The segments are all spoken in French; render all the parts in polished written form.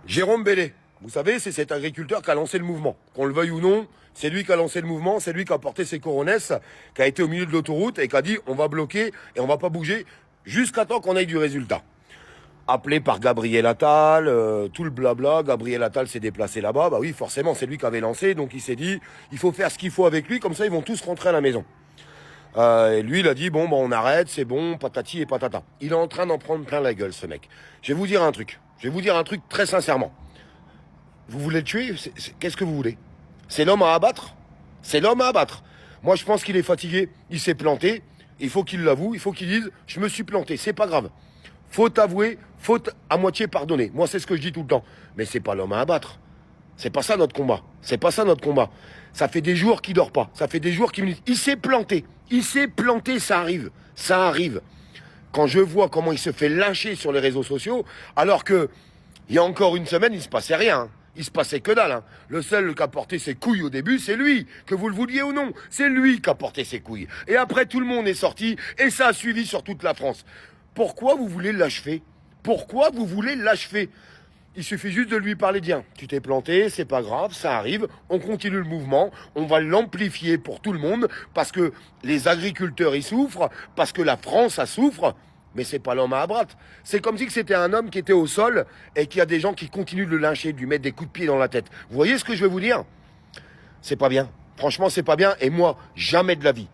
Jérôme Bellet, vous savez, c'est cet agriculteur qui a lancé le mouvement. Qu'on le veuille ou non, c'est lui qui a lancé le mouvement, c'est lui qui a porté ses coronesses, qui a été au milieu de l'autoroute et qui a dit on va bloquer et on va pas bouger jusqu'à temps qu'on ait du résultat. Appelé par Gabriel Attal, tout le blabla, Gabriel Attal s'est déplacé là-bas, bah oui, forcément, c'est lui qui avait lancé, donc il s'est dit, il faut faire ce qu'il faut avec lui, comme ça ils vont tous rentrer à la maison. Et lui, il a dit, bon, bah, on arrête, c'est bon, patati et patata. Il est en train d'en prendre plein la gueule, ce mec. Je vais vous dire un truc. Je vais vous dire un truc très sincèrement. Vous voulez le tuer? Qu'est-ce que vous voulez? C'est l'homme à abattre? C'est l'homme à abattre. Moi, je pense qu'il est fatigué. Il s'est planté. Il faut qu'il l'avoue. Il faut qu'il dise, je me suis planté. C'est pas grave. Faute avouée, faute à moitié pardonnée. Moi, c'est ce que je dis tout le temps. Mais c'est pas l'homme à abattre. C'est pas ça notre combat. C'est pas ça notre combat. Ça fait des jours qu'il dort pas. Ça fait des jours qu'il me dit, il s'est planté. Il s'est planté, ça arrive. Ça arrive. Quand je vois comment il se fait lyncher sur les réseaux sociaux, alors que, il y a encore une semaine, il se passait rien. Hein. Il se passait que dalle. Hein. Le seul qui a porté ses couilles au début, c'est lui. Que vous le vouliez ou non. C'est lui qui a porté ses couilles. Et après, tout le monde est sorti et ça a suivi sur toute la France. Pourquoi vous voulez l'achever? Pourquoi vous voulez l'achever? Il suffit juste de lui parler, tiens, tu t'es planté, c'est pas grave, ça arrive, on continue le mouvement, on va l'amplifier pour tout le monde, parce que les agriculteurs y souffrent, parce que la France a souffre, mais c'est pas l'homme à abattre. C'est comme si c'était un homme qui était au sol et qu'il y a des gens qui continuent de le lyncher, de lui mettre des coups de pied dans la tête. Vous voyez ce que je veux vous dire? C'est pas bien. Franchement, c'est pas bien. Et moi, jamais de la vie,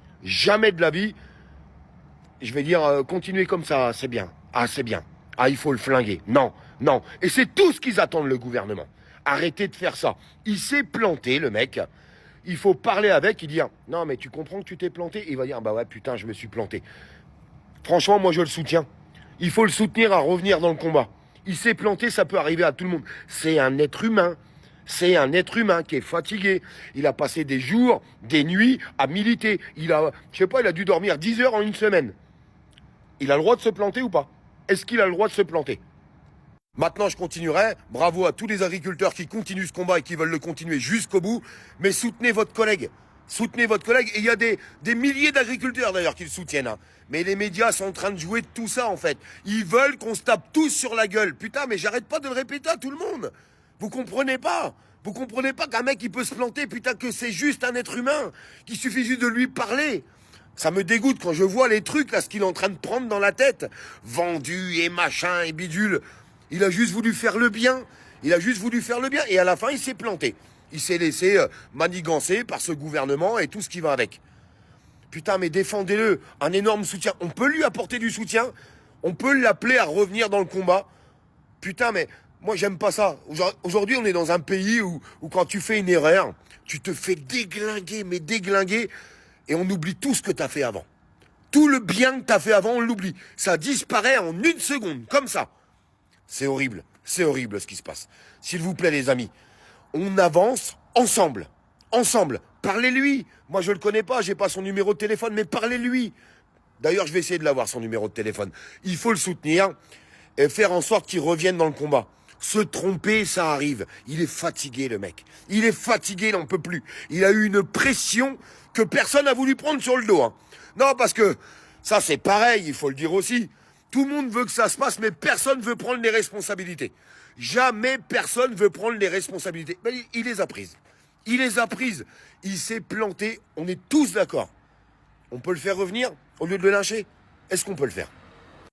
je vais dire, continuez comme ça, c'est bien. Ah, c'est bien. Ah, il faut le flinguer. Non, non. Et c'est tout ce qu'ils attendent, le gouvernement. Arrêtez de faire ça. Il s'est planté, le mec. Il faut parler avec, il dire, non, mais tu comprends que tu t'es planté? Il va dire, bah ouais, putain, je me suis planté. Franchement, moi, je le soutiens. Il faut le soutenir à revenir dans le combat. Il s'est planté, ça peut arriver à tout le monde. C'est un être humain. C'est un être humain qui est fatigué. Il a passé des jours, des nuits à militer. Il a dû dormir 10 heures en une semaine. Il a le droit de se planter ou pas? Est-ce qu'il a le droit de se planter? Maintenant, je continuerai. Bravo à tous les agriculteurs qui continuent ce combat et qui veulent le continuer jusqu'au bout. Mais soutenez votre collègue. Soutenez votre collègue. Et il y a des milliers d'agriculteurs d'ailleurs qui le soutiennent. Hein. Mais les médias sont en train de jouer de tout ça en fait. Ils veulent qu'on se tape tous sur la gueule. Putain, mais j'arrête pas de le répéter à tout le monde. Vous comprenez pas? Vous comprenez pas qu'un mec il peut se planter, putain, que c'est juste un être humain, qu'il suffit juste de lui parler. Ça me dégoûte quand je vois les trucs, là, ce qu'il est en train de prendre dans la tête. Vendu et machin et bidule. Il a juste voulu faire le bien. Il a juste voulu faire le bien. Et à la fin, il s'est planté. Il s'est laissé manigancer par ce gouvernement et tout ce qui va avec. Putain, mais défendez-le. Un énorme soutien. On peut lui apporter du soutien. On peut l'appeler à revenir dans le combat. Putain, mais moi, j'aime pas ça. Aujourd'hui, on est dans un pays où quand tu fais une erreur, tu te fais déglinguer, mais déglinguer. Et on oublie tout ce que tu as fait avant. Tout le bien que tu as fait avant, on l'oublie. Ça disparaît en une seconde, comme ça. C'est horrible ce qui se passe. S'il vous plaît les amis, on avance ensemble. Ensemble. Parlez-lui. Moi je le connais pas, j'ai pas son numéro de téléphone, mais parlez-lui. D'ailleurs je vais essayer de l'avoir son numéro de téléphone. Il faut le soutenir et faire en sorte qu'il revienne dans le combat. Se tromper, ça arrive. Il est fatigué, le mec. Il est fatigué, il n'en peut plus. Il a eu une pression que personne n'a voulu prendre sur le dos. Hein. Non, parce que ça, c'est pareil, il faut le dire aussi. Tout le monde veut que ça se passe, mais personne ne veut prendre les responsabilités. Jamais personne ne veut prendre les responsabilités. Mais il les a prises. Il les a prises. Il s'est planté. On est tous d'accord. On peut le faire revenir au lieu de le lyncher. Est-ce qu'on peut le faire?